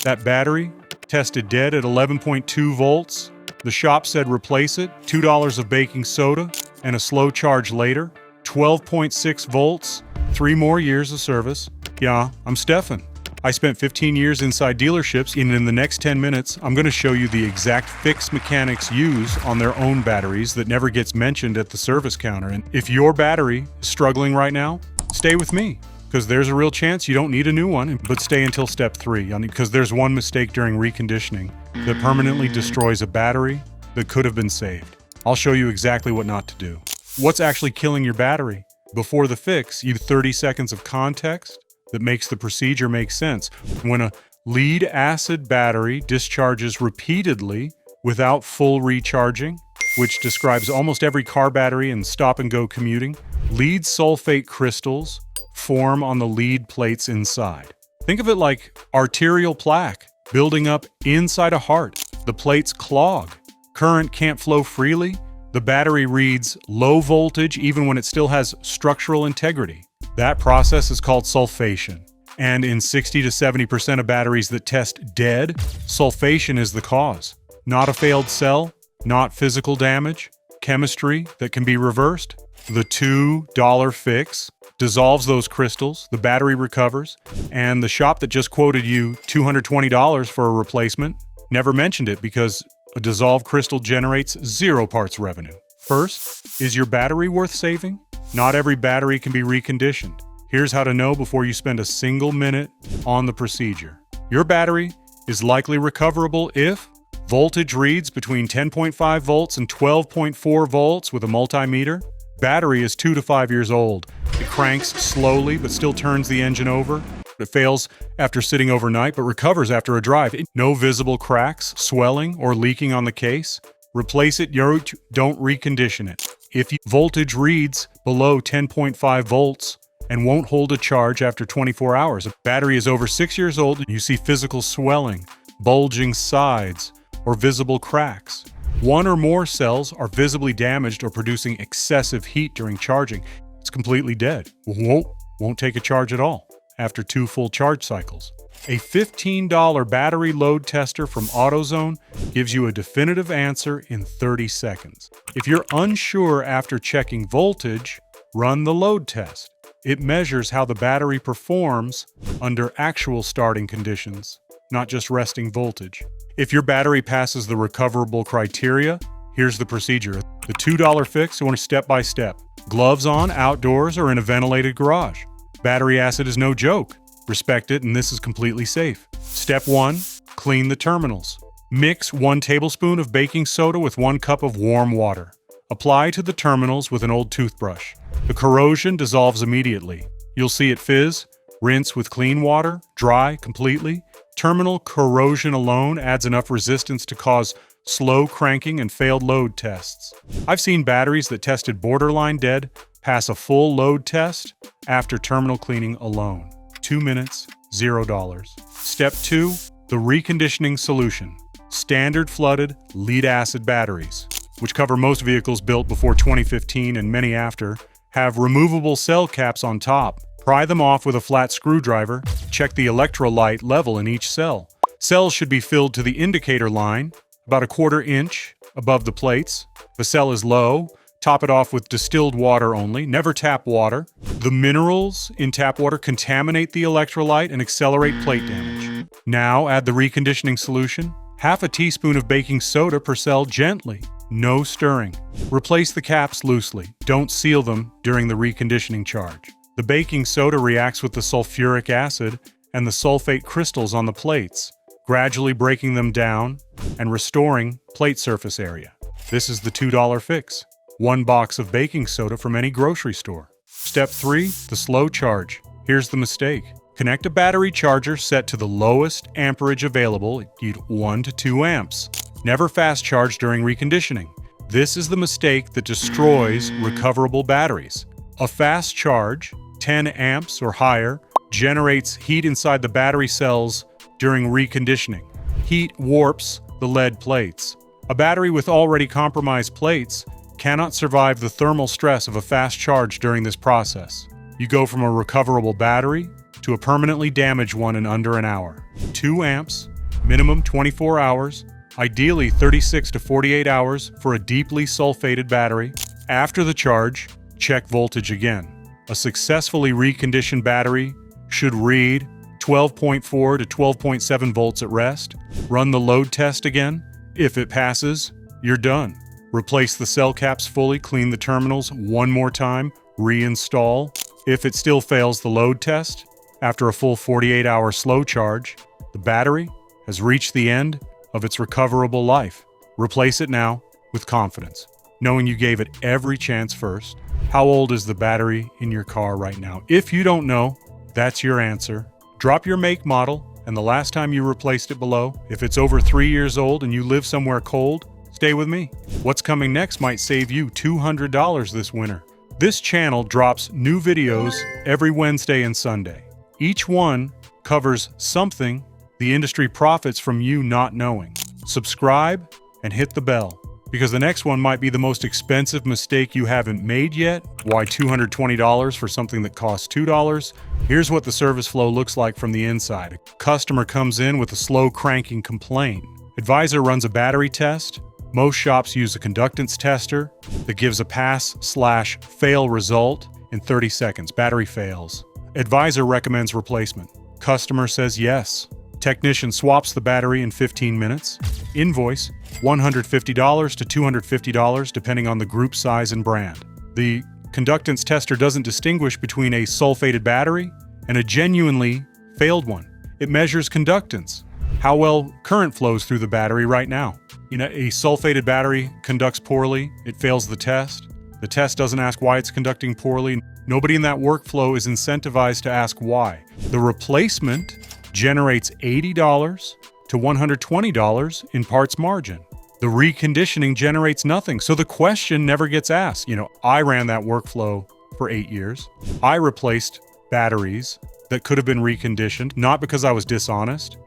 That battery tested dead at 11.2 volts. The shop said replace it, $2 of baking soda, and a slow charge later. 12.6 volts, 3 more years of service. Yeah, I'm Stefan. I spent 15 years inside dealerships, and in the next 10 minutes, I'm going to show you the exact fix mechanics use on their own batteries that never gets mentioned at the service counter. And if your battery is struggling right now, stay with me, because there's a real chance you don't need a new one, but stay until step 3, because there's one mistake during reconditioning that permanently destroys a battery that could have been saved. I'll show you exactly what not to do. What's actually killing your battery? Before the fix, you 30 seconds of context that makes the procedure make sense. When a lead acid battery discharges repeatedly without full recharging, which describes almost every car battery in stop-and-go commuting, lead sulfate crystals form on the lead plates inside. Think of it like arterial plaque building up inside a heart. The plates clog. Current can't flow freely. The battery reads low voltage even when it still has structural integrity. That process is called sulfation. And in 60 to 70% of batteries that test dead, sulfation is the cause. Not a failed cell, not physical damage, chemistry that can be reversed. The $2 fix dissolves those crystals, the battery recovers, and the shop that just quoted you $220 for a replacement never mentioned it because a dissolved crystal generates 0 parts revenue. First, is your battery worth saving? Not every battery can be reconditioned. Here's how to know before you spend a single minute on the procedure. Your battery is likely recoverable if voltage reads between 10.5 volts and 12.4 volts with a multimeter. Battery is 2 to 5 years old. It cranks slowly but still turns the engine over. It fails after sitting overnight but recovers after a drive. No visible cracks, swelling, or leaking on the case. Replace it, don't recondition it. If voltage reads below 10.5 volts and won't hold a charge after 24 hours, a battery is over 6 years old and you see physical swelling, bulging sides, or visible cracks. 1 or more cells are visibly damaged or producing excessive heat during charging. It's completely dead. Won't take a charge at all after 2 full charge cycles. A $15 battery load tester from AutoZone gives you a definitive answer in 30 seconds. If you're unsure after checking voltage, run the load test. It measures how the battery performs under actual starting conditions, not just resting voltage. If your battery passes the recoverable criteria, here's the procedure. The $2 fix, you want to step by step. Gloves on, outdoors, or in a ventilated garage. Battery acid is no joke. Respect it, and this is completely safe. Step 1, clean the terminals. Mix 1 tablespoon of baking soda with 1 cup of warm water. Apply to the terminals with an old toothbrush. The corrosion dissolves immediately. You'll see it fizz. Rinse with clean water, dry completely. Terminal corrosion alone adds enough resistance to cause slow cranking and failed load tests. I've seen batteries that tested borderline dead pass a full load test after terminal cleaning alone. 2 minutes, $0. Step 2, the reconditioning solution. Standard flooded lead acid batteries, which cover most vehicles built before 2015 and many after, have removable cell caps on top. Pry them off with a flat screwdriver. Check the electrolyte level in each cell. Cells should be filled to the indicator line, about a 1/4 inch above the plates. If a cell is low, top it off with distilled water only, never tap water. The minerals in tap water contaminate the electrolyte and accelerate plate damage. Now add the reconditioning solution. 1/2 teaspoon of baking soda per cell gently. No stirring. Replace the caps loosely. Don't seal them during the reconditioning charge. The baking soda reacts with the sulfuric acid and the sulfate crystals on the plates, gradually breaking them down and restoring plate surface area. This is the $2 fix. 1 box of baking soda from any grocery store. Step 3, the slow charge. Here's the mistake. Connect a battery charger set to the lowest amperage available, 1 to 2 amps. Never fast charge during reconditioning. This is the mistake that destroys recoverable batteries. A fast charge, 10 amps or higher, generates heat inside the battery cells during reconditioning. Heat warps the lead plates. A battery with already compromised plates cannot survive the thermal stress of a fast charge during this process. You go from a recoverable battery to a permanently damaged one in under an hour. 2 amps minimum 24 hours, ideally 36 to 48 hours for a deeply sulfated battery. After the charge, check voltage again. A successfully reconditioned battery should read 12.4 to 12.7 volts at rest. Run the load test again. If it passes, you're done. Replace the cell caps fully, clean the terminals one more time, reinstall. If it still fails the load test, after a full 48-hour slow charge, the battery has reached the end of its recoverable life. Replace it now with confidence, knowing you gave it every chance first. How old is the battery in your car right now? If you don't know, that's your answer. Drop your make, model, and the last time you replaced it below. If it's over 3 years old and you live somewhere cold, stay with me. What's coming next might save you $200 this winter. This channel drops new videos every Wednesday and Sunday. Each one covers something the industry profits from you not knowing. Subscribe and hit the bell, because the next one might be the most expensive mistake you haven't made yet. Why $220 for something that costs $2? Here's what the service flow looks like from the inside. A customer comes in with a slow cranking complaint. Advisor runs a battery test. Most shops use a conductance tester that gives a pass/fail result in 30 seconds. Battery fails. Advisor recommends replacement. Customer says yes. Technician swaps the battery in 15 minutes. Invoice $150 to $250 depending on the group size and brand. The conductance tester doesn't distinguish between a sulfated battery and a genuinely failed one. It measures conductance, how well current flows through the battery right now. A sulfated battery conducts poorly, it fails the test. The test doesn't ask why it's conducting poorly. Nobody in that workflow is incentivized to ask why. The replacement generates $80 to $120 in parts margin. The reconditioning generates nothing, so the question never gets asked. I ran that workflow for 8 years. I replaced batteries that could have been reconditioned, not because I was dishonest,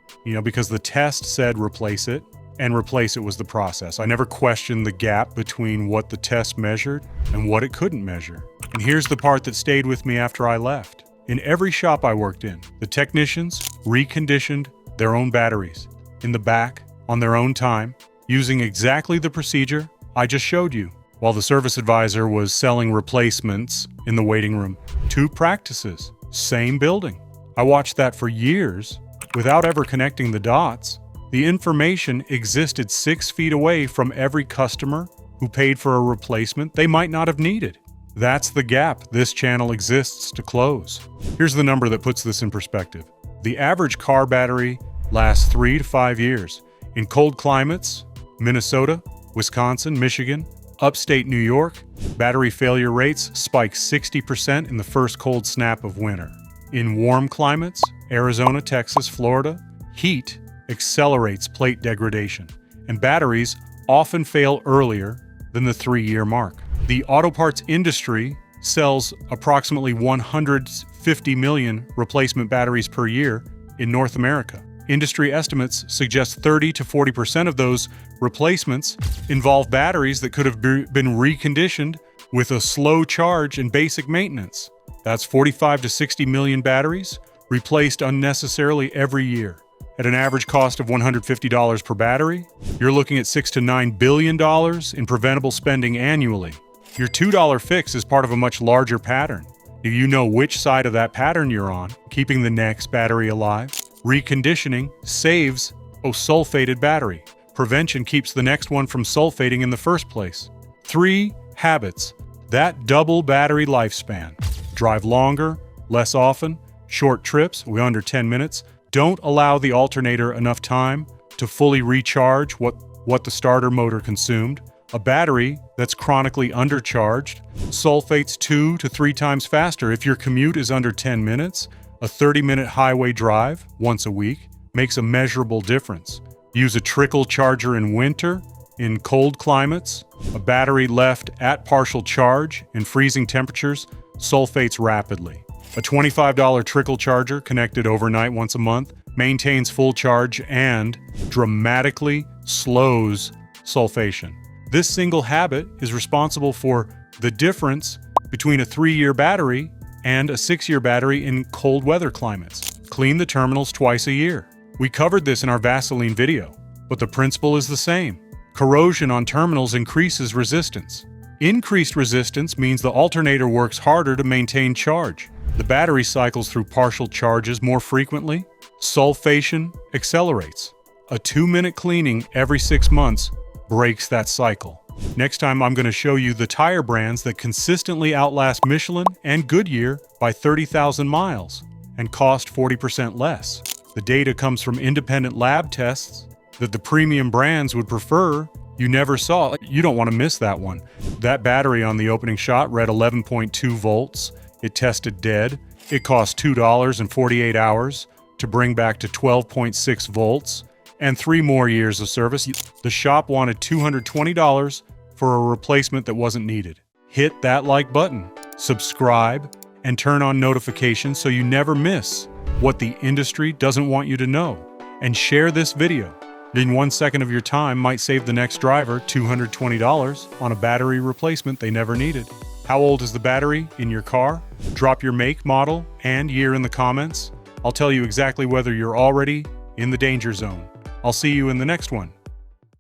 because the test said replace it, and replace it was the process. I never questioned the gap between what the test measured and what it couldn't measure. And here's the part that stayed with me after I left. In every shop I worked in, the technicians reconditioned their own batteries in the back on their own time, using exactly the procedure I just showed you, while the service advisor was selling replacements in the waiting room. 2 practices, same building. I watched that for years without ever connecting the dots. The information existed 6 feet away from every customer who paid for a replacement they might not have needed. That's the gap this channel exists to close. Here's the number that puts this in perspective. The average car battery lasts 3 to 5 years. In cold climates, Minnesota, Wisconsin, Michigan, upstate New York, battery failure rates spike 60% in the first cold snap of winter. In warm climates, Arizona, Texas, Florida, heat accelerates plate degradation, and batteries often fail earlier than the 3-year mark. The auto parts industry sells approximately 150 million replacement batteries per year in North America. Industry estimates suggest 30 to 40% of those replacements involve batteries that could have been reconditioned with a slow charge and basic maintenance. That's 45 to 60 million batteries replaced unnecessarily every year. At an average cost of $150 per battery, you're looking at $6 to $9 billion in preventable spending annually. Your $2 fix is part of a much larger pattern. Do you know which side of that pattern you're on, keeping the next battery alive? Reconditioning saves a sulfated battery. Prevention keeps the next one from sulfating in the first place. 3 habits that double battery lifespan. Drive longer, less often, short trips, under 10 minutes. Don't allow the alternator enough time to fully recharge what the starter motor consumed. A battery that's chronically undercharged sulfates 2 to 3 times faster. If your commute is under 10 minutes, a 30-minute highway drive once a week makes a measurable difference. Use a trickle charger in winter. In cold climates, a battery left at partial charge in freezing temperatures sulfates rapidly. A $25 trickle charger connected overnight once a month maintains full charge and dramatically slows sulfation. This single habit is responsible for the difference between a 3-year battery and a 6-year battery in cold weather climates. Clean the terminals twice a year. We covered this in our Vaseline video, but the principle is the same. Corrosion on terminals increases resistance. Increased resistance means the alternator works harder to maintain charge. The battery cycles through partial charges more frequently. Sulfation accelerates. A 2-minute cleaning every 6 months breaks that cycle. Next time, I'm going to show you the tire brands that consistently outlast Michelin and Goodyear by 30,000 miles and cost 40% less. The data comes from independent lab tests that the premium brands would prefer. You never saw. You don't want to miss that one. That battery on the opening shot read 11.2 volts. It tested dead. It cost $2 and 48 hours to bring back to 12.6 volts and 3 more years of service. The shop wanted $220 for a replacement that wasn't needed. Hit that like button, subscribe, and turn on notifications so you never miss what the industry doesn't want you to know. And share this video. Then 1 second of your time might save the next driver $220 on a battery replacement they never needed. How old is the battery in your car? Drop your make, model, and year in the comments. I'll tell you exactly whether you're already in the danger zone. I'll see you in the next one.